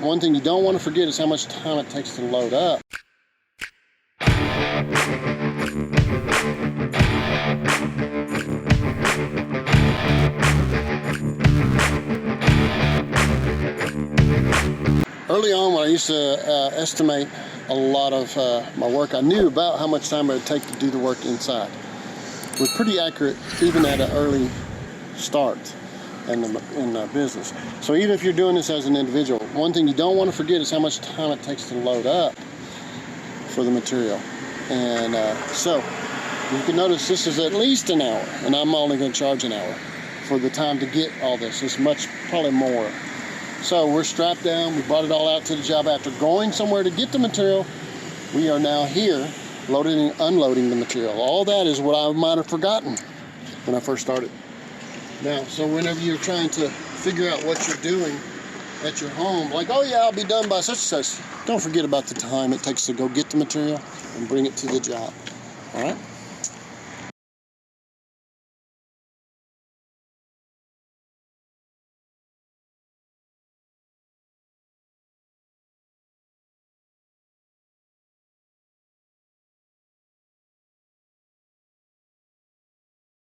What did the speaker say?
one thing you don't want to forget is how much time it takes to load up. Early on, when I used to estimate a lot of my work, I knew about how much time it would take to do the work inside. It was pretty accurate even at an early start in the business. So even if you're doing this as an individual, one thing you don't want to forget is how much time it takes to load up for the material. And so you can notice this is at least an hour, and I'm only going to charge an hour for the time to get all this. It's much, probably more. So we're strapped down. We brought it all out to the job after going somewhere to get the material. We are now here loading and unloading the material. All that is what I might have forgotten when I first started. Now, so whenever you're trying to figure out what you're doing at your home, like, oh yeah, I'll be done by such and such, don't forget about the time it takes to go get the material and bring it to the job. All right?